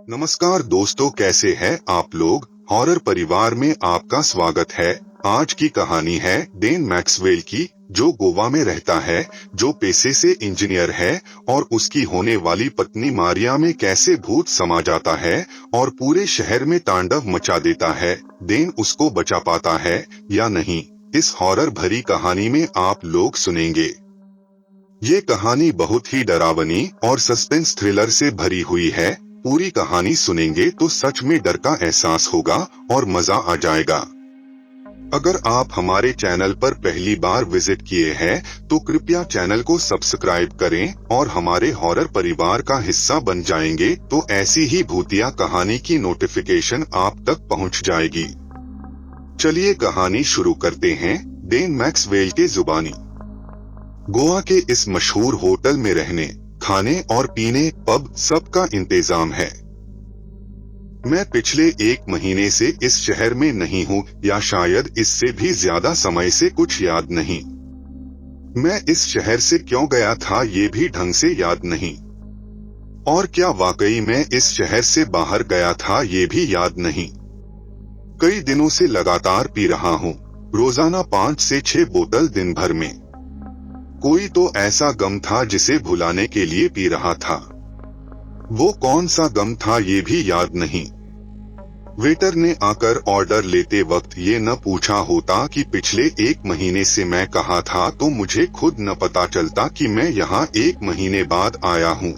नमस्कार दोस्तों, कैसे हैं आप लोग। हॉरर परिवार में आपका स्वागत है। आज की कहानी है डेन मैक्सवेल की, जो गोवा में रहता है, जो पेशे से इंजीनियर है, और उसकी होने वाली पत्नी मारिया में कैसे भूत समा जाता है और पूरे शहर में तांडव मचा देता है। डेन उसको बचा पाता है या नहीं, इस हॉरर भरी कहानी में आप लोग सुनेंगे। ये कहानी बहुत ही डरावनी और सस्पेंस थ्रिलर से भरी हुई है। पूरी कहानी सुनेंगे तो सच में डर का एहसास होगा और मजा आ जाएगा। अगर आप हमारे चैनल पर पहली बार विजिट किए हैं तो कृपया चैनल को सब्सक्राइब करें और हमारे हॉरर परिवार का हिस्सा बन जाएंगे, तो ऐसी ही भूतिया कहानी की नोटिफिकेशन आप तक पहुंच जाएगी। चलिए कहानी शुरू करते हैं। डेन मैक्सवेल के जुबानी। गोवा के इस मशहूर होटल में रहने, खाने और पीने, पब सबका इंतजाम है। मैं पिछले 1 महीने से इस शहर में नहीं हूँ, या शायद इससे भी ज्यादा समय से कुछ याद नहीं। मैं इस शहर से क्यों गया था ये भी ढंग से याद नहीं, और क्या वाकई मैं इस शहर से बाहर गया था ये भी याद नहीं। कई दिनों से लगातार पी रहा हूँ, रोजाना 5 से 6 बोतल दिन भर में। कोई तो ऐसा गम था जिसे भुलाने के लिए पी रहा था। वो कौन सा गम था ये भी याद नहीं। वेटर ने आकर ऑर्डर लेते वक्त ये न पूछा होता कि पिछले 1 महीने से मैं कहाँ था, तो मुझे खुद न पता चलता कि मैं यहाँ 1 महीने बाद आया हूँ।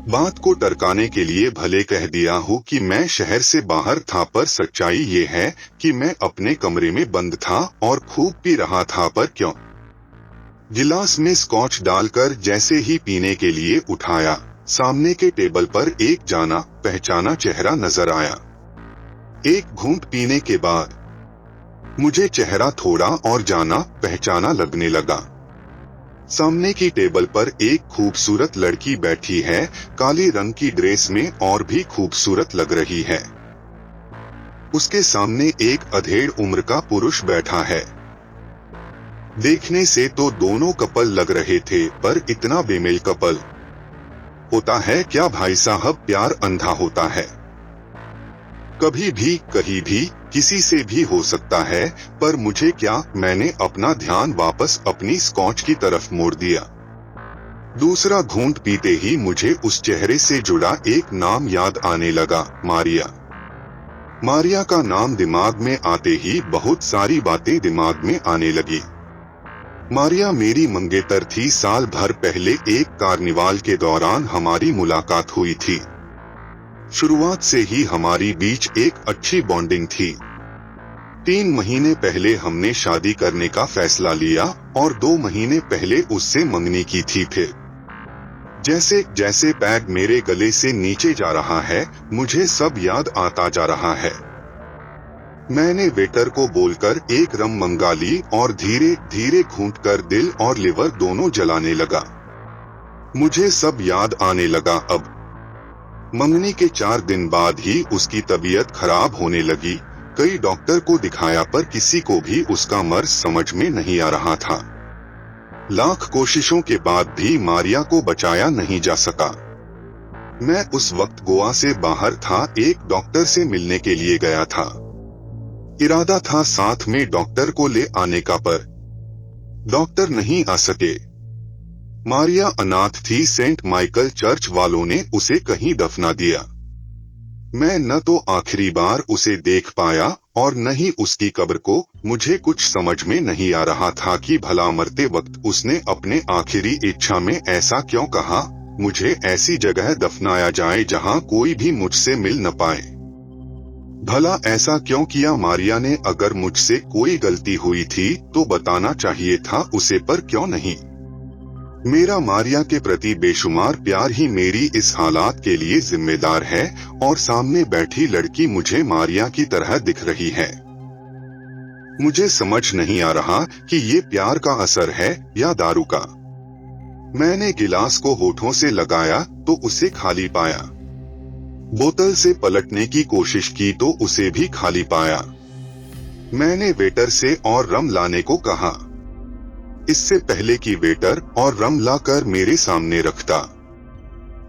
बात को टरकाने के लिए भले कह दिया हूँ कि मैं शहर से बाहर था, पर सच्चाई ये है कि मैं अपने कमरे में बंद था और खूब पी रहा था। पर क्यों? गिलास में स्कॉच डालकर जैसे ही पीने के लिए उठाया, सामने के टेबल पर एक जाना पहचाना चेहरा नजर आया। एक घूंट पीने के बाद मुझे चेहरा थोड़ा और जाना पहचाना लगने लगा। सामने की टेबल पर एक खूबसूरत लड़की बैठी है, काली रंग की ड्रेस में, और भी खूबसूरत लग रही है। उसके सामने एक अधेड़ उम्र का पुरुष बैठा है। देखने से तो दोनों कपल लग रहे थे, पर इतना बेमेल कपल होता है क्या भाई साहब? प्यार अंधा होता है। कभी भी कहीं भी किसी से भी हो सकता है, पर मुझे क्या? मैंने अपना ध्यान वापस अपनी स्कॉच की तरफ मोड़ दिया। दूसरा घूंट पीते ही मुझे उस चेहरे से जुड़ा एक नाम याद आने लगा, मारिया। मारिया का नाम दिमाग में आते ही बहुत सारी बातें दिमाग में आने लगी। मारिया मेरी मंगेतर थी। साल भर पहले एक कार्निवाल के दौरान हमारी मुलाकात हुई थी। शुरुआत से ही हमारी बीच एक अच्छी बॉन्डिंग थी। 3 महीने पहले हमने शादी करने का फैसला लिया और 2 महीने पहले उससे मंगनी की थी। फिर जैसे जैसे पैग मेरे गले से नीचे जा रहा है, मुझे सब याद आता जा रहा है। मैंने वेटर को बोलकर एक रम मंगा ली और धीरे धीरे घूंटकर दिल और लिवर दोनों जलाने लगा। मुझे सब याद आने लगा। अब मंगनी के 4 दिन बाद ही उसकी तबीयत खराब होने लगी। कई डॉक्टर को दिखाया, पर किसी को भी उसका मर्ज समझ में नहीं आ रहा था। लाख कोशिशों के बाद भी मारिया को बचाया नहीं जा सका। मैं उस वक्त गोवा से बाहर था, एक डॉक्टर से मिलने के लिए गया था। इरादा था साथ में डॉक्टर को ले आने का, पर डॉक्टर नहीं आ सके। मारिया अनाथ थी। सेंट माइकल चर्च वालों ने उसे कहीं दफना दिया। मैं न तो आखिरी बार उसे देख पाया और न ही उसकी कब्र को। मुझे कुछ समझ में नहीं आ रहा था कि भला मरते वक्त उसने अपने आखिरी इच्छा में ऐसा क्यों कहा, मुझे ऐसी जगह दफनाया जाए जहां कोई भी मुझसे मिल न पाए। भला ऐसा क्यों किया मारिया ने? अगर मुझसे कोई गलती हुई थी तो बताना चाहिए था उसे, पर क्यों नहीं? मेरा मारिया के प्रति बेशुमार प्यार ही मेरी इस हालात के लिए जिम्मेदार है, और सामने बैठी लड़की मुझे मारिया की तरह दिख रही है। मुझे समझ नहीं आ रहा कि ये प्यार का असर है या दारू का। मैंने गिलास को होठों से लगाया तो उसे खाली पाया। बोतल से पलटने की कोशिश की तो उसे भी खाली पाया। मैंने वेटर से और रम लाने को कहा। इससे पहले कि वेटर और रम लाकर मेरे सामने रखता,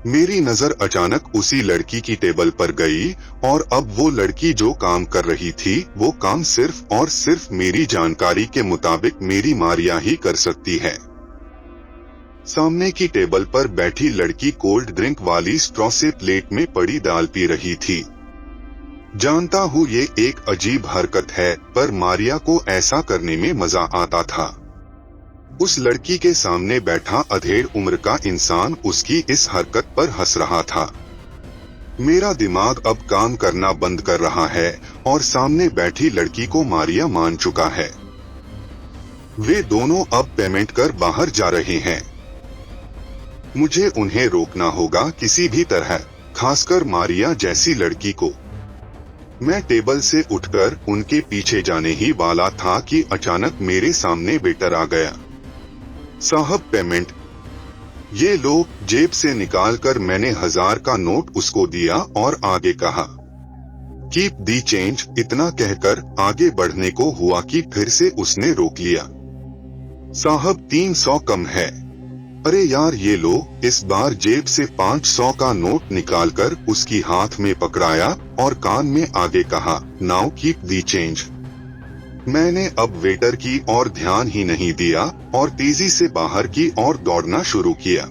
मेरी नजर अचानक उसी लड़की की टेबल पर गई और अब वो लड़की जो काम कर रही थी वो काम सिर्फ और सिर्फ मेरी जानकारी के मुताबिक मेरी मारिया ही कर सकती है। सामने की टेबल पर बैठी लड़की कोल्ड ड्रिंक वाली स्ट्रॉ से प्लेट में पड़ी दाल पी रही थी। जानता हूँ ये एक अजीब हरकत है, पर मारिया को ऐसा करने में मजा आता था। उस लड़की के सामने बैठा अधेड़ उम्र का इंसान उसकी इस हरकत पर हंस रहा था। मेरा दिमाग अब काम करना बंद कर रहा है और सामने बैठी लड़की को मारिया मान चुका है। वे दोनों अब पेमेंट कर बाहर जा रहे हैं। मुझे उन्हें रोकना होगा किसी भी तरह, खासकर मारिया जैसी लड़की को। मैं टेबल से उठकर उनके पीछे जाने ही वाला था कि अचानक मेरे सामने वेटर आ गया। साहब पेमेंट। ये लो, जेब से निकालकर मैंने 1000 का नोट उसको दिया और आगे कहा, कीप दी चेंज। इतना कहकर आगे बढ़ने को हुआ कि फिर से उसने रोक लिया। साहब 300 कम है। अरे यार ये लो। इस बार जेब से 500 का नोट निकालकर उसकी हाथ में पकड़ाया और कान में आगे कहा, नाउ कीप दी चेंज। मैंने अब वेटर की ओर ध्यान ही नहीं दिया और तेजी से बाहर की ओर दौड़ना शुरू किया।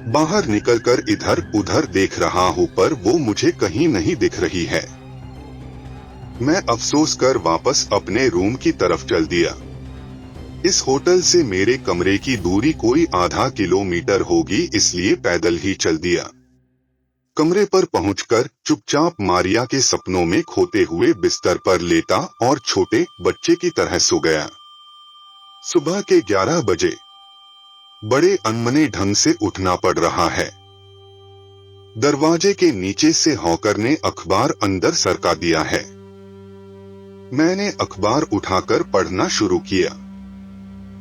बाहर निकलकर इधर उधर देख रहा हूँ पर वो मुझे कहीं नहीं दिख रही है। मैं अफसोस कर वापस अपने रूम की तरफ चल दिया। इस होटल से मेरे कमरे की दूरी कोई आधा किलोमीटर होगी, इसलिए पैदल ही चल दिया। कमरे पर पहुंचकर चुपचाप मारिया के सपनों में खोते हुए बिस्तर पर लेटा और छोटे बच्चे की तरह सो गया। सुबह के 11 बजे। बड़े अनमने ढंग से उठना पड़ रहा है। दरवाजे के नीचे से हॉकर ने अखबार अंदर सरका दिया है। मैंने अखबार उठाकर पढ़ना शुरू किया।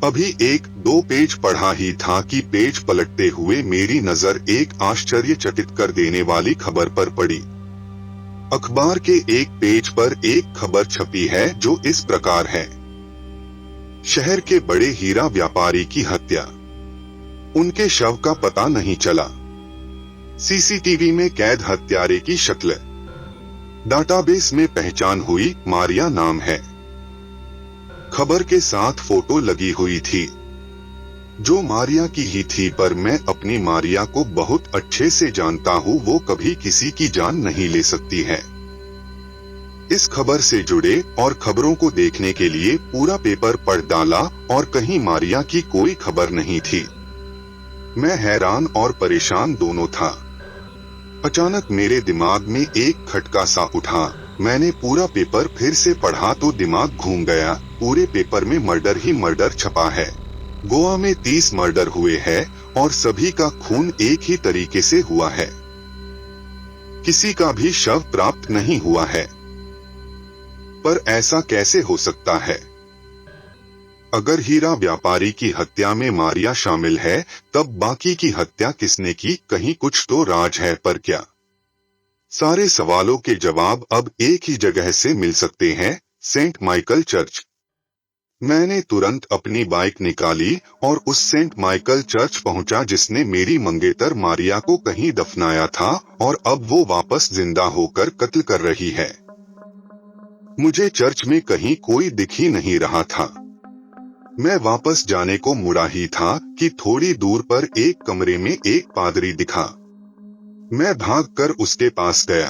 अभी 1-2 पेज पढ़ा ही था कि पेज पलटते हुए मेरी नजर एक आश्चर्यचकित कर देने वाली खबर पर पड़ी। अखबार के एक पेज पर एक खबर छपी है जो इस प्रकार है, शहर के बड़े हीरा व्यापारी की हत्या, उनके शव का पता नहीं चला, सीसीटीवी में कैद हत्यारे की शक्ल, डाटाबेस में पहचान हुई, मारिया नाम है। खबर के साथ फोटो लगी हुई थी जो मारिया की ही थी, पर मैं अपनी मारिया को बहुत अच्छे से जानता हूँ, वो कभी किसी की जान नहीं ले सकती है। इस खबर से जुड़े और खबरों को देखने के लिए पूरा पेपर पढ़ डाला और कहीं मारिया की कोई खबर नहीं थी। मैं हैरान और परेशान दोनों था। अचानक मेरे दिमाग में एक खटका सा उठा। मैंने पूरा पेपर फिर से पढ़ा तो दिमाग घूम गया। पूरे पेपर में मर्डर ही मर्डर छपा है। गोवा में 30 मर्डर हुए हैं और सभी का खून एक ही तरीके से हुआ है। किसी का भी शव प्राप्त नहीं हुआ है। पर ऐसा कैसे हो सकता है? अगर हीरा व्यापारी की हत्या में मारिया शामिल है, तब बाकी की हत्या किसने की? कहीं कुछ तो राज है, पर क्या? सारे सवालों के जवाब अब एक ही जगह से मिल सकते हैं, सेंट माइकल चर्च। मैंने तुरंत अपनी बाइक निकाली और उस सेंट माइकल चर्च पहुंचा जिसने मेरी मंगेतर मारिया को कहीं दफनाया था और अब वो वापस जिंदा होकर कत्ल कर रही है। मुझे चर्च में कहीं कोई दिख ही नहीं रहा था। मैं वापस जाने को मुड़ा ही था कि थोड़ी दूर पर एक कमरे में एक पादरी दिखा। मैं भागकर उसके पास गया।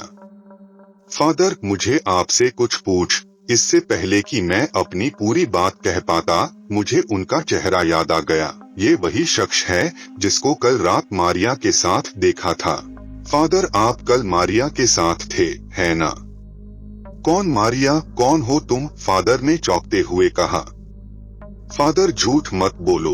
फादर, मुझे आपसे कुछ पूछ। इससे पहले कि मैं अपनी पूरी बात कह पाता, मुझे उनका चेहरा याद आ गया। ये वही शख्स है जिसको कल रात मारिया के साथ देखा था। फादर, आप कल मारिया के साथ थे, है ना? कौन मारिया? कौन हो तुम? फादर ने चौंकते हुए कहा। फादर, झूठ मत बोलो।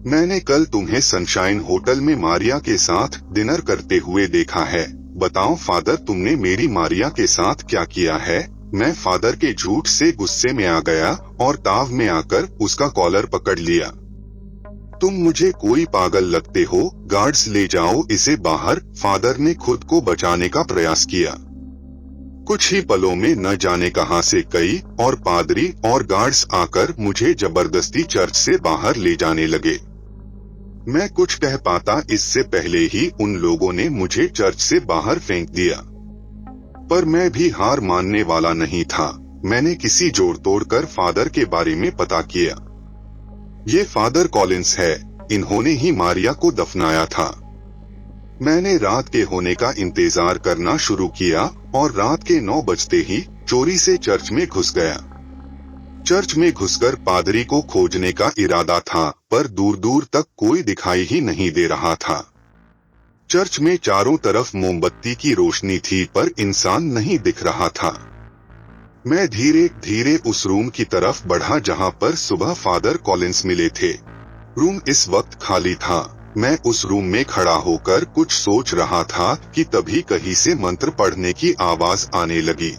मैंने कल तुम्हें सनशाइन होटल में मारिया के साथ डिनर करते हुए देखा है। बताओ फादर, तुमने मेरी मारिया के साथ क्या किया है? मैं फादर के झूठ से गुस्से में आ गया और ताव में आकर उसका कॉलर पकड़ लिया। तुम मुझे कोई पागल लगते हो, गार्ड्स ले जाओ इसे बाहर। फादर ने खुद को बचाने का प्रयास किया। कुछ ही पलों में न जाने कहां से कई और पादरी और गार्ड्स आकर मुझे जबरदस्ती चर्च से बाहर ले जाने लगे। मैं कुछ कह पाता इससे पहले ही उन लोगों ने मुझे चर्च से बाहर फेंक दिया। पर मैं भी हार मानने वाला नहीं था। मैंने किसी जोड़ तोड़ कर फादर के बारे में पता किया। ये फादर कॉलिंस है, इन्होंने ही मारिया को दफनाया था। मैंने रात के होने का इंतजार करना शुरू किया और रात के 9 बजते ही चोरी से चर्च में घुस गया। चर्च में घुसकर पादरी को खोजने का इरादा था, पर दूर दूर तक कोई दिखाई ही नहीं दे रहा था। चर्च में चारों तरफ मोमबत्ती की रोशनी थी, पर इंसान नहीं दिख रहा था। मैं धीरे धीरे उस रूम की तरफ बढ़ा जहां पर सुबह फादर कॉलिंस मिले थे। रूम इस वक्त खाली था। मैं उस रूम में खड़ा होकर कुछ सोच रहा था कि तभी कहीं से मंत्र पढ़ने की आवाज आने लगी।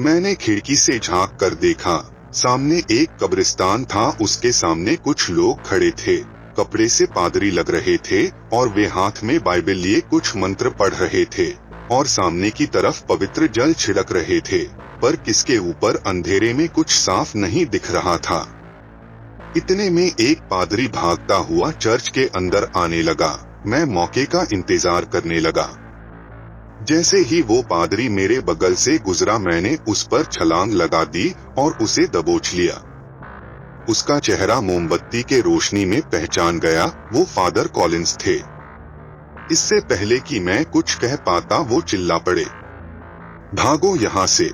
मैंने खिड़की से झांक कर देखा। सामने एक कब्रिस्तान था, उसके सामने कुछ लोग खड़े थे। कपड़े से पादरी लग रहे थे और वे हाथ में बाइबल लिए कुछ मंत्र पढ़ रहे थे और सामने की तरफ पवित्र जल छिड़क रहे थे, पर किसके ऊपर अंधेरे में कुछ साफ नहीं दिख रहा था। इतने में एक पादरी भागता हुआ चर्च के अंदर आने लगा। मैं मौके का इंतजार करने लगा। जैसे ही वो पादरी मेरे बगल से गुजरा, मैंने उस पर छलांग लगा दी और उसे दबोच लिया। उसका चेहरा मोमबत्ती के रोशनी में पहचान गया। वो फादर कॉलिंस थे। इससे पहले कि मैं कुछ कह पाता वो चिल्ला पड़े, भागो यहाँ से।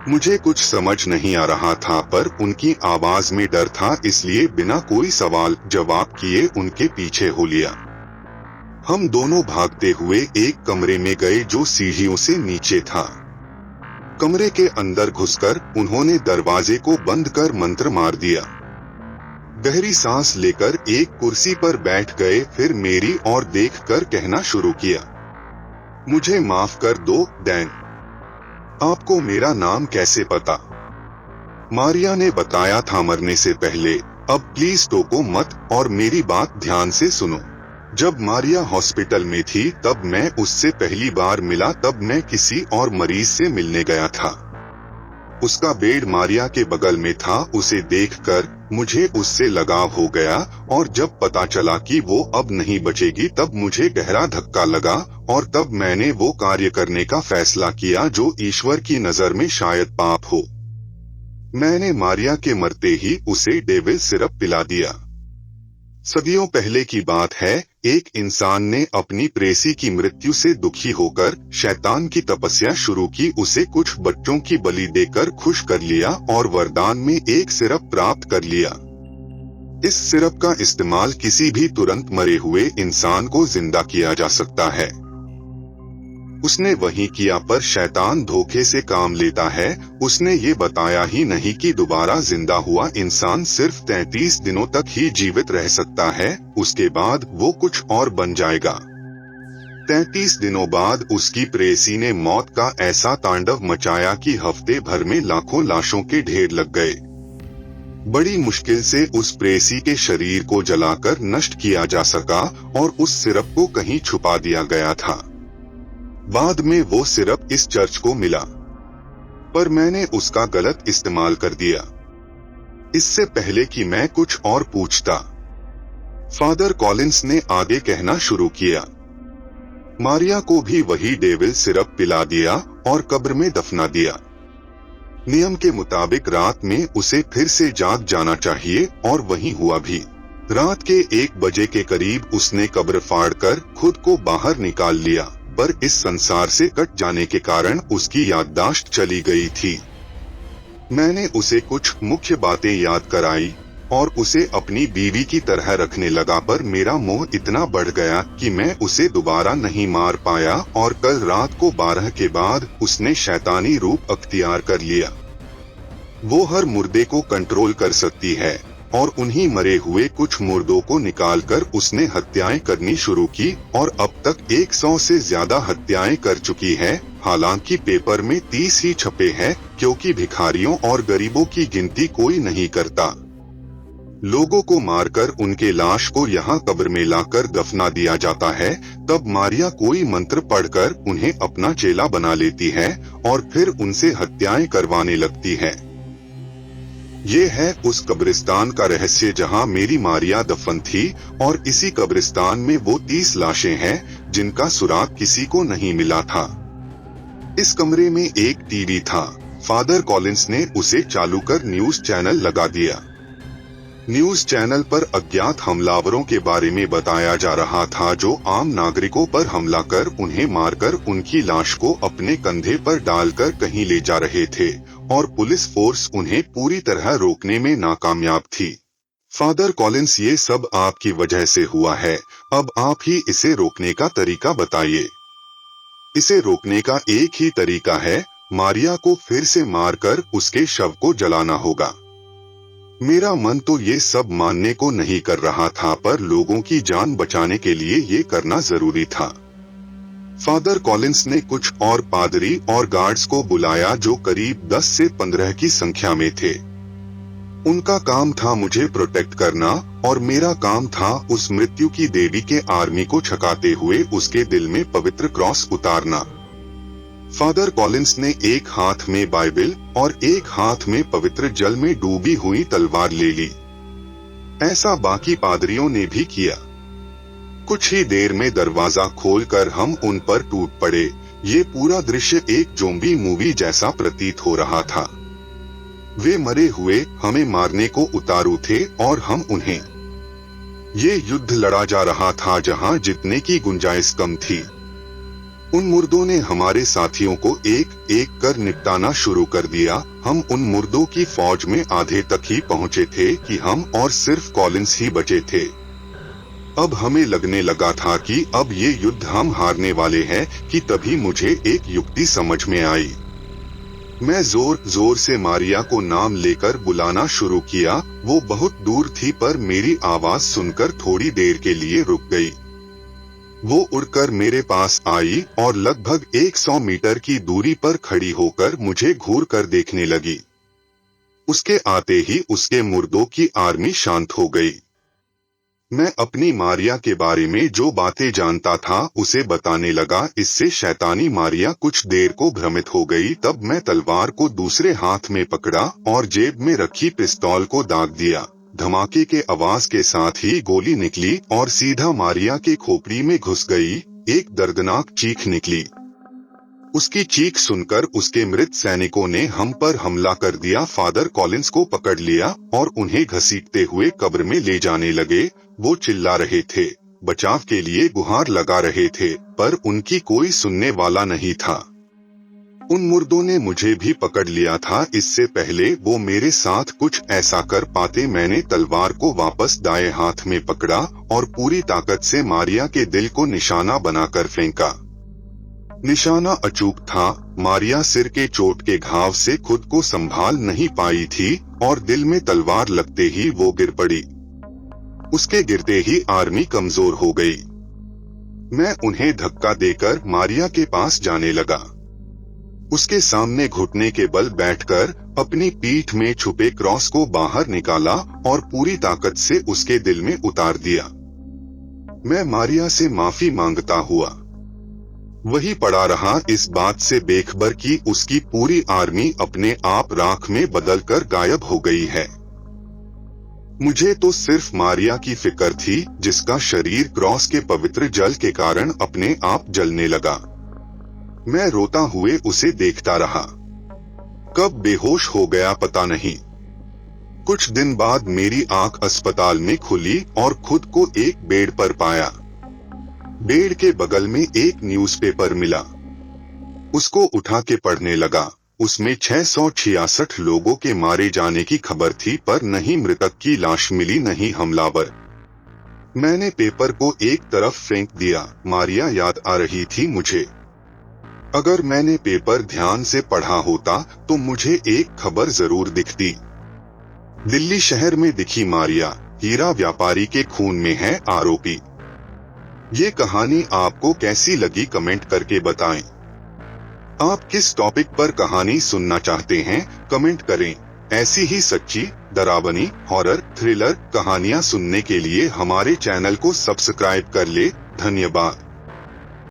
मुझे कुछ समझ नहीं आ रहा था, पर उनकी आवाज में डर था, इसलिए बिना कोई सवाल जवाब किए उनके पीछे हो लिया। हम दोनों भागते हुए एक कमरे में गए जो सीढ़ियों से नीचे था। कमरे के अंदर घुसकर उन्होंने दरवाजे को बंद कर मंत्र मार दिया। गहरी सांस लेकर एक कुर्सी पर बैठ गए, फिर मेरी ओर देखकर कहना शुरू किया, मुझे माफ कर दो डैन। आपको मेरा नाम कैसे पता? मारिया ने बताया था मरने से पहले। अब प्लीज टोको मत और मेरी बात ध्यान से सुनो। जब मारिया हॉस्पिटल में थी तब मैं उससे पहली बार मिला, तब मैं किसी और मरीज से मिलने गया था। उसका बेड मारिया के बगल में था। उसे देखकर मुझे उससे लगाव हो गया और जब पता चला कि वो अब नहीं बचेगी तब मुझे गहरा धक्का लगा और तब मैंने वो कार्य करने का फैसला किया जो ईश्वर की नजर में शायद पाप हो। मैंने मारिया के मरते ही उसे डेविल सिरप पिला दिया। सदियों पहले की बात है, एक इंसान ने अपनी प्रेसी की मृत्यु से दुखी होकर शैतान की तपस्या शुरू की। उसे कुछ बच्चों की बलि देकर खुश कर लिया और वरदान में एक सिरप प्राप्त कर लिया। इस सिरप का इस्तेमाल किसी भी तुरंत मरे हुए इंसान को जिंदा किया जा सकता है। उसने वही किया, पर शैतान धोखे से काम लेता है। उसने ये बताया ही नहीं कि दोबारा जिंदा हुआ इंसान सिर्फ 33 दिनों तक ही जीवित रह सकता है, उसके बाद वो कुछ और बन जाएगा। 33 दिनों बाद उसकी प्रेसी ने मौत का ऐसा तांडव मचाया कि हफ्ते भर में लाखों लाशों के ढेर लग गए। बड़ी मुश्किल से उस प्रेसी के शरीर को जलाकर नष्ट किया जा सका और उस सिरप को कहीं छुपा दिया गया था। बाद में वो सिरप इस चर्च को मिला, पर मैंने उसका गलत इस्तेमाल कर दिया। इससे पहले कि मैं कुछ और पूछता, फादर कॉलिंस ने आगे कहना शुरू किया, मारिया को भी वही डेविल सिरप पिला दिया और कब्र में दफना दिया। नियम के मुताबिक रात में उसे फिर से जाग जाना चाहिए और वही हुआ भी। रात के 1 बजे के करीब उसने कब्र फाड़कर खुद को बाहर निकाल लिया, पर इस संसार से कट जाने के कारण उसकी याददाश्त चली गई थी। मैंने उसे कुछ मुख्य बातें याद कराई और उसे अपनी बीवी की तरह रखने लगा, पर मेरा मोह इतना बढ़ गया कि मैं उसे दोबारा नहीं मार पाया और कल रात को 12 के बाद उसने शैतानी रूप अख्तियार कर लिया। वो हर मुर्दे को कंट्रोल कर सकती है और उन्हीं मरे हुए कुछ मुर्दों को निकालकर उसने हत्याएं करनी शुरू की और अब तक 100 से ज्यादा हत्याएं कर चुकी है। हालांकि पेपर में 30 ही छपे हैं, क्योंकि भिखारियों और गरीबों की गिनती कोई नहीं करता। लोगों को मारकर उनके लाश को यहाँ कब्र में लाकर दफना दिया जाता है। तब मारिया कोई मंत्र पढ़कर उन्हें अपना चेला बना लेती है और फिर उनसे हत्याएं करवाने लगती है। ये है उस कब्रिस्तान का रहस्य जहां मेरी मारिया दफन थी, और इसी कब्रिस्तान में वो 30 लाशें हैं जिनका सुराग किसी को नहीं मिला था। इस कमरे में एक टीवी था। फादर कॉलिंस ने उसे चालू कर न्यूज चैनल लगा दिया। न्यूज चैनल पर अज्ञात हमलावरों के बारे में बताया जा रहा था जो आम नागरिकों पर हमला कर उन्हें मारकर उनकी लाश को अपने कंधे पर डालकर कहीं ले जा रहे थे, और पुलिस फोर्स उन्हें पूरी तरह रोकने में नाकामयाब थी। फादर कॉलिंस, ये सब आपकी वजह से हुआ है, अब आप ही इसे रोकने का तरीका बताइए। इसे रोकने का एक ही तरीका है, मारिया को फिर से मारकर उसके शव को जलाना होगा। मेरा मन तो ये सब मानने को नहीं कर रहा था, पर लोगों की जान बचाने के लिए ये करना जरूरी था। फादर कॉलिंस ने कुछ और पादरी और गार्ड्स को बुलाया जो करीब 10 से 15 की संख्या में थे। उनका काम था मुझे प्रोटेक्ट करना, और मेरा काम था उस मृत्यु की देवी के आर्मी को छकाते हुए उसके दिल में पवित्र क्रॉस उतारना। फादर कॉलिंस ने एक हाथ में बाइबल और एक हाथ में पवित्र जल में डूबी हुई तलवार ले ली। ऐसा बाकी पादरियों ने भी किया। कुछ ही देर में दरवाजा खोलकर हम उन पर टूट पड़े। ये पूरा दृश्य एक ज़ॉम्बी मूवी जैसा प्रतीत हो रहा था। वे मरे हुए हमें मारने को उतारू थे और हम उन्हें। ये युद्ध लड़ा जा रहा था जहां जीतने की गुंजाइश कम थी। उन मुर्दों ने हमारे साथियों को एक एक कर निपटाना शुरू कर दिया। हम उन मुर्दों की फौज में आधे तक ही पहुंचे थे कि हम और सिर्फ कॉलिंस ही बचे थे। अब हमें लगने लगा था कि अब ये युद्ध हम हारने वाले हैं कि तभी मुझे एक युक्ति समझ में आई। मैं जोर जोर से मारिया को नाम लेकर बुलाना शुरू किया। वो बहुत दूर थी, पर मेरी आवाज सुनकर थोड़ी देर के लिए रुक गई। वो उड़कर मेरे पास आई और लगभग 100 मीटर की दूरी पर खड़ी होकर मुझे घूर कर देखने लगी। उसके आते ही उसके मुर्दों की आर्मी शांत हो गई। मैं अपनी मारिया के बारे में जो बातें जानता था उसे बताने लगा। इससे शैतानी मारिया कुछ देर को भ्रमित हो गई। तब मैं तलवार को दूसरे हाथ में पकड़ा और जेब में रखी पिस्तौल को दाग दिया। धमाके के आवाज के साथ ही गोली निकली और सीधा मारिया के खोपड़ी में घुस गई। एक दर्दनाक चीख निकली। उसकी चीख सुनकर उसके मृत सैनिकों ने हम पर हमला कर दिया। फादर कॉलिंस को पकड़ लिया और उन्हें घसीटते हुए कब्र में ले जाने लगे। वो चिल्ला रहे थे, बचाव के लिए गुहार लगा रहे थे, पर उनकी कोई सुनने वाला नहीं था। उन मुर्दों ने मुझे भी पकड़ लिया था। इससे पहले वो मेरे साथ कुछ ऐसा कर पाते, मैंने तलवार को वापस दाएं हाथ में पकड़ा और पूरी ताकत से मारिया के दिल को निशाना बनाकर फेंका। निशाना अचूक था। मारिया सिर के चोट के घाव से खुद को संभाल नहीं पाई थी और दिल में तलवार लगते ही वो गिर पड़ी। उसके गिरते ही आर्मी कमजोर हो गई। मैं उन्हें धक्का देकर मारिया के पास जाने लगा। उसके सामने घुटने के बल बैठकर अपनी पीठ में छुपे क्रॉस को बाहर निकाला और पूरी ताकत से उसके दिल में उतार दिया। मैं मारिया से माफी मांगता हुआ वही पड़ा रहा, इस बात से बेखबर कि उसकी पूरी आर्मी अपने आप राख में बदलकर गायब हो गई है। मुझे तो सिर्फ मारिया की फिक्र थी, जिसका शरीर क्रॉस के पवित्र जल के कारण अपने आप जलने लगा। मैं रोता हुए उसे देखता रहा। कब बेहोश हो गया पता नहीं। कुछ दिन बाद मेरी आंख अस्पताल में खुली और खुद को एक बेड पर पाया। बेड के बगल में एक न्यूज़पेपर मिला। उसको उठा के पढ़ने लगा। उसमें 666 लोगों के मारे जाने की खबर थी, पर नहीं मृतक की लाश मिली, नहीं हमलावर। मैंने पेपर को एक तरफ फेंक दिया। मारिया याद आ रही थी मुझे। अगर मैंने पेपर ध्यान से पढ़ा होता तो मुझे एक खबर जरूर दिखती। दिल्ली शहर में दिखी मारिया, हीरा व्यापारी के खून में है आरोपी। ये कहानी आपको कैसी लगी कमेंट करके बताएं। आप किस टॉपिक पर कहानी सुनना चाहते हैं कमेंट करें। ऐसी ही सच्ची, डरावनी, हॉरर, थ्रिलर कहानियां सुनने के लिए हमारे चैनल को सब्सक्राइब कर ले। धन्यवाद।